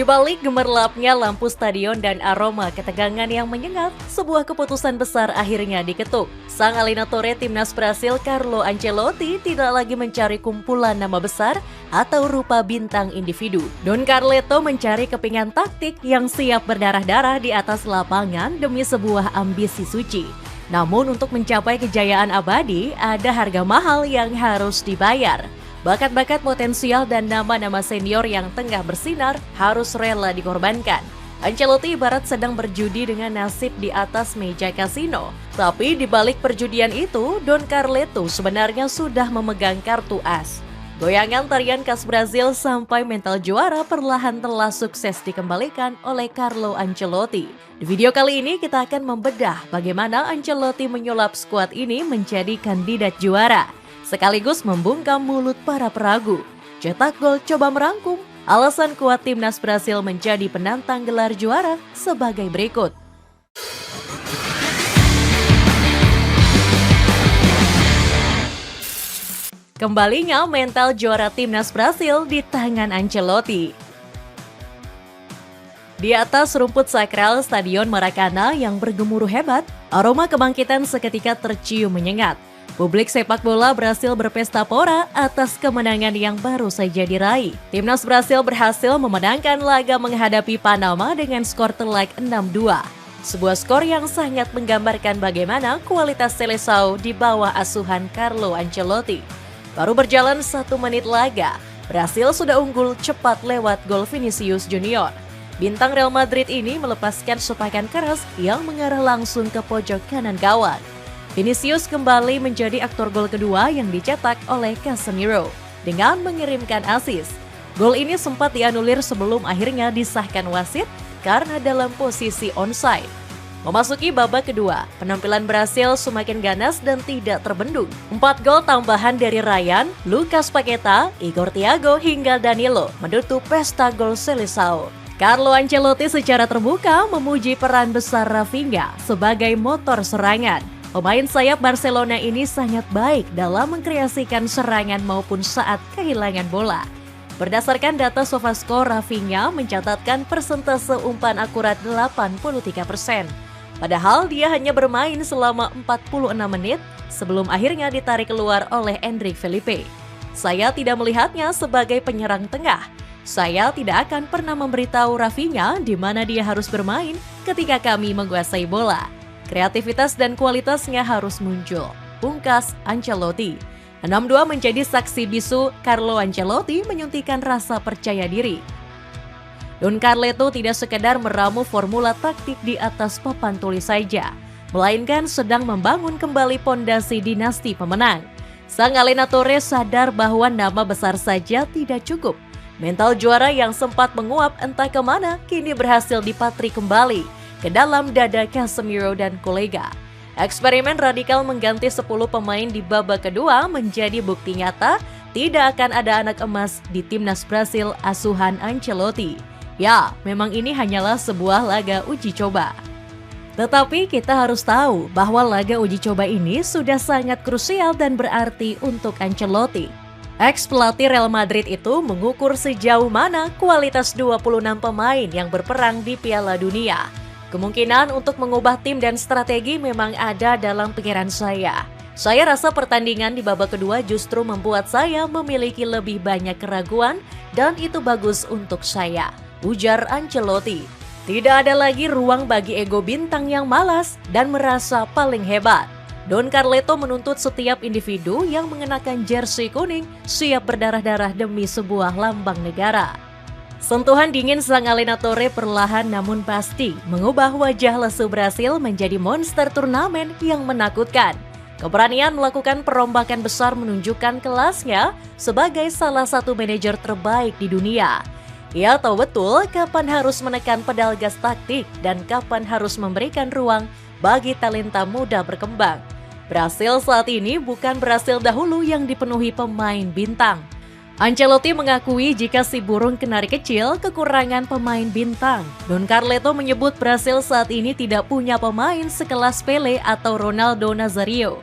balik gemerlapnya lampu stadion dan aroma ketegangan yang menyengat, sebuah keputusan besar akhirnya diketuk. Sang Allenatore timnas Brasil Carlo Ancelotti tidak lagi mencari kumpulan nama besar atau rupa bintang individu. Don Carleto mencari kepingan taktik yang siap berdarah-darah di atas lapangan demi sebuah ambisi suci. Namun untuk mencapai kejayaan abadi, ada harga mahal yang harus dibayar. Bakat-bakat potensial dan nama-nama senior yang tengah bersinar harus rela dikorbankan. Ancelotti ibarat sedang berjudi dengan nasib di atas meja kasino. Tapi di balik perjudian itu, Don Carleto sebenarnya sudah memegang kartu as. Goyangan tarian khas Brazil sampai mental juara perlahan telah sukses dikembalikan oleh Carlo Ancelotti. Di video kali ini kita akan membedah bagaimana Ancelotti menyulap skuad ini menjadi kandidat juara, sekaligus membungkam mulut para peragu. Cetak gol coba merangkum, alasan kuat timnas Brasil menjadi penantang gelar juara sebagai berikut. Kembalinya mental juara timnas Brasil di tangan Ancelotti. Di atas rumput sakral Stadion Maracana yang bergemuruh hebat, aroma kebangkitan seketika tercium menyengat. Publik sepak bola Brasil berpesta pora atas kemenangan yang baru saja diraih. Timnas Brasil berhasil memenangkan laga menghadapi Panama dengan skor telak 6-2. Sebuah skor yang sangat menggambarkan bagaimana kualitas Seleção di bawah asuhan Carlo Ancelotti. Baru berjalan 1 menit laga, Brasil sudah unggul cepat lewat gol Vinicius Junior. Bintang Real Madrid ini melepaskan sepakan keras yang mengarah langsung ke pojok kanan gawang. Vinicius kembali menjadi aktor gol kedua yang dicetak oleh Casemiro dengan mengirimkan assist. Gol ini sempat dianulir sebelum akhirnya disahkan wasit karena dalam posisi onside. Memasuki babak kedua, penampilan Brasil semakin ganas dan tidak terbendung. 4 gol tambahan dari Ryan, Lucas Paqueta, Igor Thiago hingga Danilo menutup pesta gol Seleção. Carlo Ancelotti secara terbuka memuji peran besar Rafinha sebagai motor serangan. Pemain sayap Barcelona ini sangat baik dalam mengkreasikan serangan maupun saat kehilangan bola. Berdasarkan data SofaScore, Rafinha mencatatkan persentase umpan akurat 83%. Padahal dia hanya bermain selama 46 menit sebelum akhirnya ditarik keluar oleh Endrick Felipe. Saya tidak melihatnya sebagai penyerang tengah. Saya tidak akan pernah memberitahu Rafinha di mana dia harus bermain ketika kami menguasai bola. Kreativitas dan kualitasnya harus muncul, pungkas Ancelotti. 6-2 menjadi saksi bisu Carlo Ancelotti menyuntikkan rasa percaya diri. Don Carleto tidak sekedar meramu formula taktik di atas papan tulis saja, melainkan sedang membangun kembali pondasi dinasti pemenang. Sang Allenatore sadar bahwa nama besar saja tidak cukup. Mental juara yang sempat menguap entah kemana kini berhasil dipatri kembali ke dalam dada Casemiro dan kolega. Eksperimen radikal mengganti 10 pemain di babak kedua menjadi bukti nyata tidak akan ada anak emas di timnas Brasil asuhan Ancelotti. Ya, memang ini hanyalah sebuah laga uji coba. Tetapi kita harus tahu bahwa laga uji coba ini sudah sangat krusial dan berarti untuk Ancelotti. Ex-pelatih Real Madrid itu mengukur sejauh mana kualitas 26 pemain yang berperang di Piala Dunia. Kemungkinan untuk mengubah tim dan strategi memang ada dalam pikiran saya. Saya rasa pertandingan di babak kedua justru membuat saya memiliki lebih banyak keraguan dan itu bagus untuk saya, ujar Ancelotti. Tidak ada lagi ruang bagi ego bintang yang malas dan merasa paling hebat. Don Carleto menuntut setiap individu yang mengenakan jersey kuning siap berdarah-darah demi sebuah lambang negara. Sentuhan dingin sang Allenatore perlahan namun pasti mengubah wajah lesu Brasil menjadi monster turnamen yang menakutkan. Keberanian melakukan perombakan besar menunjukkan kelasnya sebagai salah satu manajer terbaik di dunia. Ia tahu betul kapan harus menekan pedal gas taktik dan kapan harus memberikan ruang bagi talenta muda berkembang. Brasil saat ini bukan Brasil dahulu yang dipenuhi pemain bintang. Ancelotti mengakui jika si burung kenari kecil kekurangan pemain bintang. Don Carleto menyebut Brasil saat ini tidak punya pemain sekelas Pele atau Ronaldo Nazario.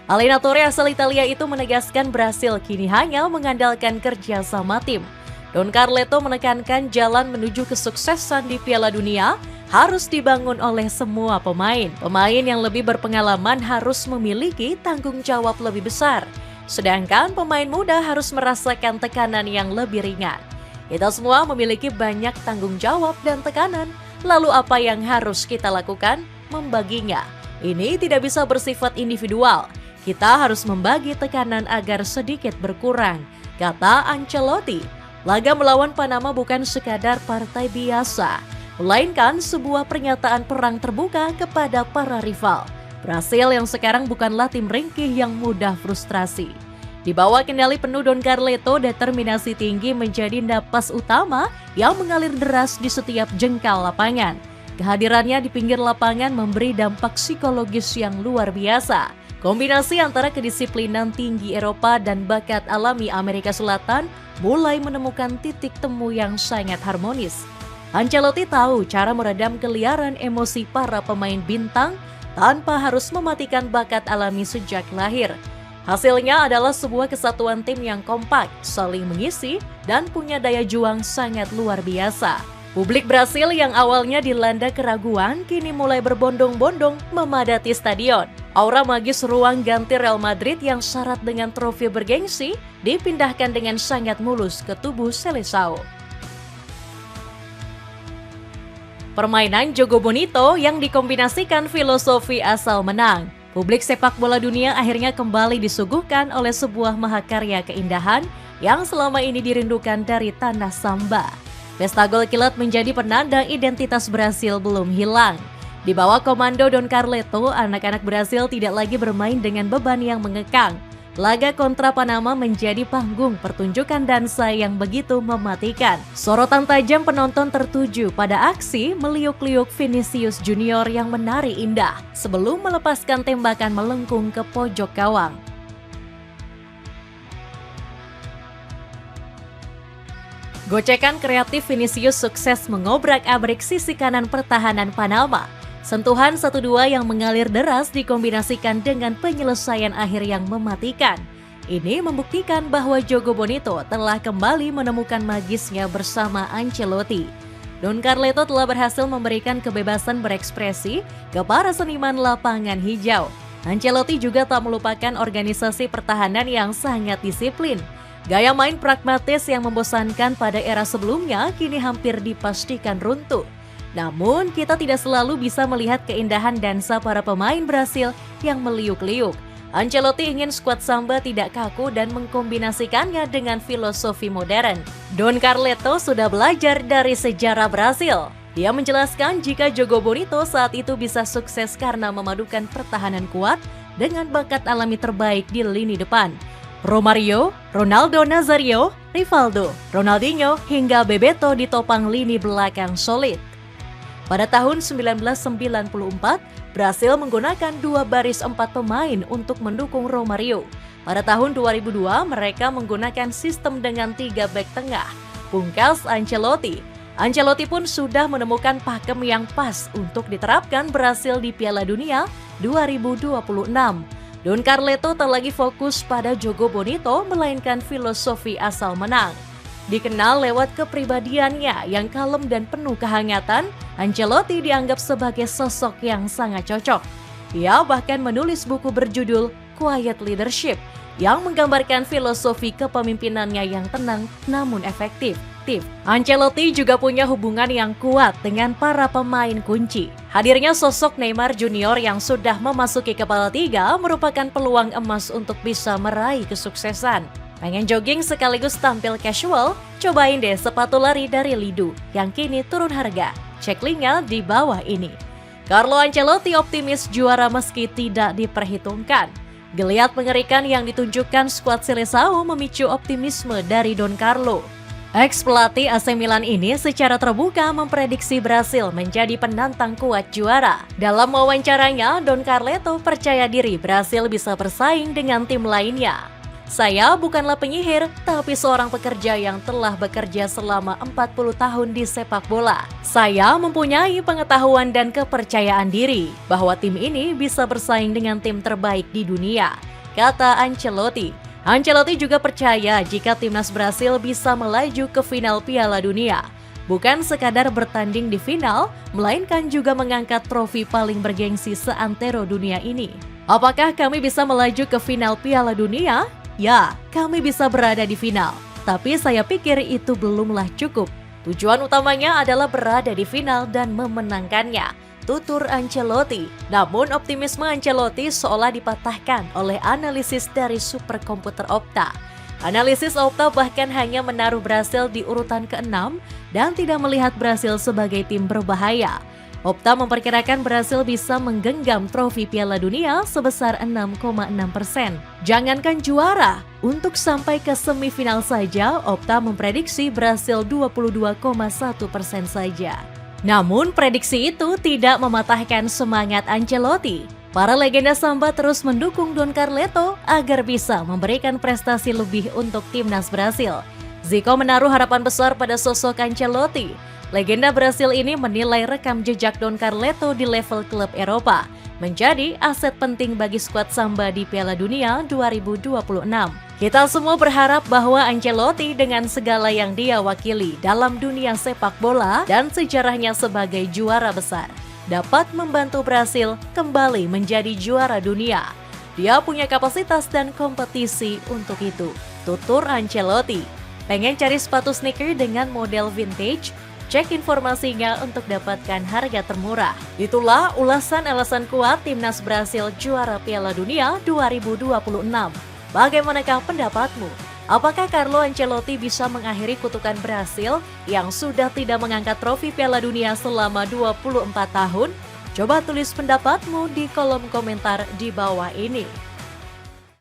Allenatore asal Italia itu menegaskan Brasil kini hanya mengandalkan kerja sama tim. Don Carleto menekankan jalan menuju kesuksesan di Piala Dunia harus dibangun oleh semua pemain. Pemain yang lebih berpengalaman harus memiliki tanggung jawab lebih besar, sedangkan pemain muda harus merasakan tekanan yang lebih ringan. Kita semua memiliki banyak tanggung jawab dan tekanan. Lalu apa yang harus kita lakukan? Membaginya. Ini tidak bisa bersifat individual. Kita harus membagi tekanan agar sedikit berkurang, kata Ancelotti. Laga melawan Panama bukan sekadar partai biasa, melainkan sebuah pernyataan perang terbuka kepada para rival. Brasil yang sekarang bukanlah tim ringkih yang mudah frustrasi. Di bawah kendali penuh Don Carleto, determinasi tinggi menjadi napas utama yang mengalir deras di setiap jengkal lapangan. Kehadirannya di pinggir lapangan memberi dampak psikologis yang luar biasa. Kombinasi antara kedisiplinan tinggi Eropa dan bakat alami Amerika Selatan mulai menemukan titik temu yang sangat harmonis. Ancelotti tahu cara meredam keliaran emosi para pemain bintang tanpa harus mematikan bakat alami sejak lahir. Hasilnya adalah sebuah kesatuan tim yang kompak, saling mengisi, dan punya daya juang sangat luar biasa. Publik Brasil yang awalnya dilanda keraguan kini mulai berbondong-bondong memadati stadion. Aura magis ruang ganti Real Madrid yang syarat dengan trofi bergengsi dipindahkan dengan sangat mulus ke tubuh Seleção. Permainan Jogo Bonito yang dikombinasikan filosofi asal menang. Publik sepak bola dunia akhirnya kembali disuguhkan oleh sebuah mahakarya keindahan yang selama ini dirindukan dari tanah samba. Pesta gol kilat menjadi penanda identitas Brasil belum hilang. Di bawah komando Don Carleto, anak-anak Brasil tidak lagi bermain dengan beban yang mengekang. Laga kontra Panama menjadi panggung pertunjukan dansa yang begitu mematikan. Sorotan tajam penonton tertuju pada aksi meliuk-liuk Vinicius Junior yang menari indah sebelum melepaskan tembakan melengkung ke pojok gawang. Gocekan kreatif Vinicius sukses mengobrak-abrik sisi kanan pertahanan Panama. Sentuhan 1-2 yang mengalir deras dikombinasikan dengan penyelesaian akhir yang mematikan. Ini membuktikan bahwa Jogo Bonito telah kembali menemukan magisnya bersama Ancelotti. Don Carleto telah berhasil memberikan kebebasan berekspresi ke para seniman lapangan hijau. Ancelotti juga tak melupakan organisasi pertahanan yang sangat disiplin. Gaya main pragmatis yang membosankan pada era sebelumnya kini hampir dipastikan runtuh. Namun, kita tidak selalu bisa melihat keindahan dansa para pemain Brasil yang meliuk-liuk. Ancelotti ingin skuad samba tidak kaku dan mengkombinasikannya dengan filosofi modern. Don Carleto sudah belajar dari sejarah Brasil. Dia menjelaskan jika Jogo Bonito saat itu bisa sukses karena memadukan pertahanan kuat dengan bakat alami terbaik di lini depan. Romario, Ronaldo Nazario, Rivaldo, Ronaldinho hingga Bebeto ditopang lini belakang solid. Pada tahun 1994, Brasil menggunakan 2 baris 4 pemain untuk mendukung Romario. Pada tahun 2002, mereka menggunakan sistem dengan 3 bek tengah. Pungkas Ancelotti. Ancelotti pun sudah menemukan pakem yang pas untuk diterapkan Brasil di Piala Dunia 2026. Don Carleto tak lagi fokus pada Jogo Bonito, melainkan filosofi asal menang. Dikenal lewat kepribadiannya yang kalem dan penuh kehangatan, Ancelotti dianggap sebagai sosok yang sangat cocok. Ia bahkan menulis buku berjudul Quiet Leadership yang menggambarkan filosofi kepemimpinannya yang tenang namun efektif. Ancelotti juga punya hubungan yang kuat dengan para pemain kunci. Hadirnya sosok Neymar Junior yang sudah memasuki kepala 3 merupakan peluang emas untuk bisa meraih kesuksesan. Pengen jogging sekaligus tampil casual? Cobain deh sepatu lari dari Lidu yang kini turun harga. Cek linknya di bawah ini. Carlo Ancelotti optimis juara meski tidak diperhitungkan. Geliat mengerikan yang ditunjukkan skuad Seleção memicu optimisme dari Don Carlo. Ex-pelatih AC Milan ini secara terbuka memprediksi Brasil menjadi penantang kuat juara. Dalam wawancaranya, Don Carleto percaya diri Brasil bisa bersaing dengan tim lainnya. Saya bukanlah penyihir, tapi seorang pekerja yang telah bekerja selama 40 tahun di sepak bola. Saya mempunyai pengetahuan dan kepercayaan diri bahwa tim ini bisa bersaing dengan tim terbaik di dunia, kata Ancelotti. Ancelotti juga percaya jika timnas Brasil bisa melaju ke final Piala Dunia. Bukan sekadar bertanding di final, melainkan juga mengangkat trofi paling bergengsi seantero dunia ini. Apakah kami bisa melaju ke final Piala Dunia? Ya, kami bisa berada di final. Tapi saya pikir itu belumlah cukup. Tujuan utamanya adalah berada di final dan memenangkannya, tutur Ancelotti. Namun optimisme Ancelotti seolah dipatahkan oleh analisis dari superkomputer Opta. Analisis Opta bahkan hanya menaruh Brasil di urutan ke-6 dan tidak melihat Brasil sebagai tim berbahaya. Opta memperkirakan Brasil bisa menggenggam trofi Piala Dunia sebesar 6,6%. Jangankan juara, untuk sampai ke semifinal saja, Opta memprediksi Brasil 22,1% saja. Namun prediksi itu tidak mematahkan semangat Ancelotti. Para legenda Samba terus mendukung Don Carleto agar bisa memberikan prestasi lebih untuk timnas Brasil. Zico menaruh harapan besar pada sosok Ancelotti. Legenda Brasil ini menilai rekam jejak Don Carleto di level klub Eropa menjadi aset penting bagi skuad Samba di Piala Dunia 2026. Kita semua berharap bahwa Ancelotti dengan segala yang dia wakili dalam dunia sepak bola dan sejarahnya sebagai juara besar dapat membantu Brasil kembali menjadi juara dunia. Dia punya kapasitas dan kompetisi untuk itu, tutur Ancelotti. Pengen cari sepatu sneaker dengan model vintage? Cek informasinya untuk dapatkan harga termurah. Itulah ulasan alasan kuat timnas Brasil juara Piala Dunia 2026. Bagaimanakah pendapatmu? Apakah Carlo Ancelotti bisa mengakhiri kutukan Brasil yang sudah tidak mengangkat trofi Piala Dunia selama 24 tahun? Coba tulis pendapatmu di kolom komentar di bawah ini.